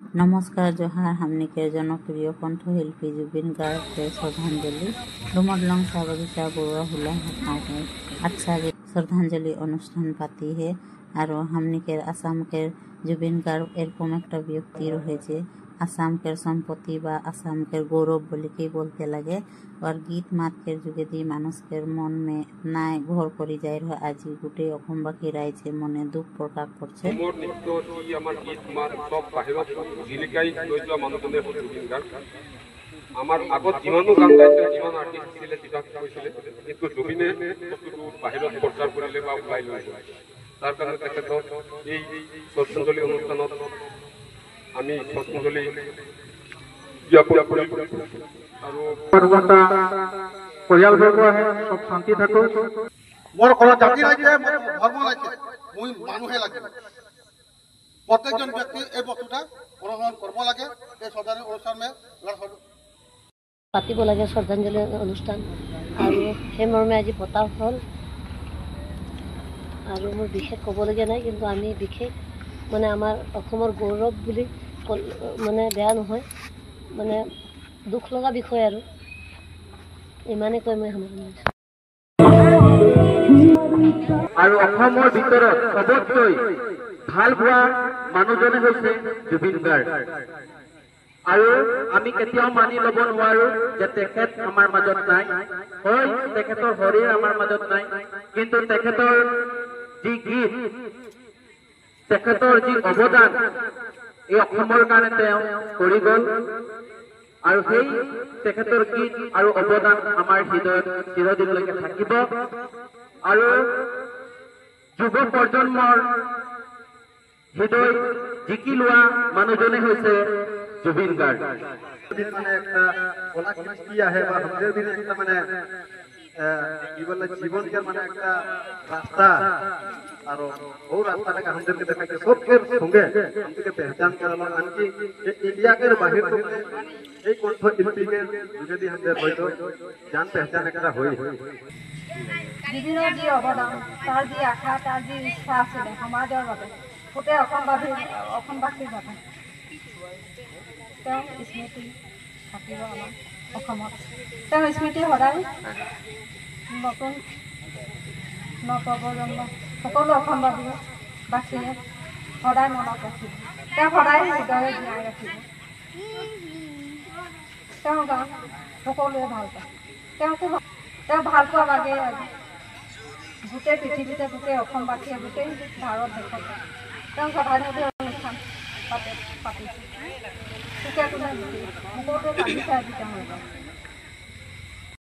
নমস্কাৰ জোহাৰ হামনিকেৰ জনপ্ৰিয় কণ্ঠশিল্পী জুবিন গাৰ্গকে শ্ৰদ্ধাঞ্জলি ডুমডলং চাহ বাগিচা বৰুৱা হোলা আটচাৰি শ্রদ্ধাঞ্জলি অনুষ্ঠান পাতি হে আর হামনিকের আসামকের জুবিন গার্গ এরকম একটা ব্যক্তি রয়েছে আসামকের সম্পত্তি বা আসামকের গৌরব বলিকেই বলতে লাগে আর গীত মাতকের যোগেদি মানুষকের মন মে নাই ঘর করে যাই রহে আজি গোটে অসমবাসী রাইজে মনে দুখ প্রকাশ করছে আমার আগত যিমানো গান গাইছে যিমান আর্টিস্ট ছিলে কিবা কৈছিলে কিন্তু জুবিনে বাহিৰত প্ৰচাৰ কৰিলে বা ওলাই লৈ গ'ল তাৰ কাৰণে তেখেতক এই শ্ৰদ্ধাঞ্জলি অনুষ্ঠানত আমি শ্ৰদ্ধাঞ্জলি জ্ঞাপন কৰিম আৰু পৰিয়ালবৰ্গ আহে সব শান্তি থাকক মোৰ ঘৰত জাতি লাগে ধৰ্ম লাগে মই মানুহে লাগে প্ৰত্যেকজন ব্যক্তি এই বস্তুটা গ্ৰহণ কৰিব লাগে এই শ্ৰদ্ধাঞ্জলি অনুষ্ঠানে পাতিব লাগে শ্ৰদ্ধাঞ্জলি অনুষ্ঠান আৰু সেই মৰ্মে আজি পতা হ'ল আৰু মোৰ বিশেষ ক'বলগীয়া নাই কিন্তু আমি বিশেষ মানে আমাৰ অসমৰ গৌৰৱ বুলি মানে বেয়া নহয় মানে দুখ লগা বিষয় আৰু ইমানেই কৈ মই সামৰণি মাৰিছোঁ আৰু অসমৰ ভিতৰত সবতকৈ ভাল পোৱা মানুহজনে হৈছে জুবিন গাৰ্গ আৰু আমি কেতিয়াও মানি ল'ব নোৱাৰো যে তেখেত আমাৰ মাজত নাই হয় তেখেতৰ শৰীৰ আমাৰ মাজত নাই কিন্তু তেখেতৰ যি গীত তেখেতৰ যি অৱদান এই অসমৰ কাৰণে তেওঁ কৰি গ'ল আৰু সেই তেখেতৰ গীত আৰু অৱদান আমাৰ হৃদয়ত চিৰদিনলৈকে থাকিব আৰু যুৱ প্ৰজন্মৰ হৃদয় জিকি লোৱা মানুহজনে হৈছে জুবিন গাৰ্গ মানে একটা কলাকৃষ্টি আহে বা আমাদের দিনে একটা মানে কি বলে জীবনকে মানে একটা রাস্তা আর ও রাস্তাটাকে আমাদেরকে দেখাচ্ছে সবকের সঙ্গে আমাদেরকে পहचान করানো আনকি ইন্ডিয়াকের বাহির থেকে এই কণ্ঠ শিল্পীকে যদি আমাদের হয়তো জান পहचान একটা হই জুবিনৰ যি অৱদান তাৰ যি আশা তাৰ যি ইচ্ছা আছিলে সমাজৰ বাবে গোটেই অসমবাসীৰ বাবে তেওঁ স্মৃতি থাকিব আমাৰ অসমত তেওঁ স্মৃতি সদায় নতুন নৱপ্ৰজন্ম সকলো অসমবাসীয়ে সদায় মনত ৰাখিব তেওঁ সদায় হৃদয়ে জীয়াই ৰাখিব তেওঁ গান সকলোৱে ভাল পায় তেওঁ ভাল পোৱা লাগে গোটেই পৃথিৱীতে গোটেই অসমবাসীয়ে গোটেই ভাৰত দেশত তেওঁ শ্ৰদ্ধাঞ্জলি অনুষ্ঠান পাতিছে সকলো বাগিচা আজি তেওঁ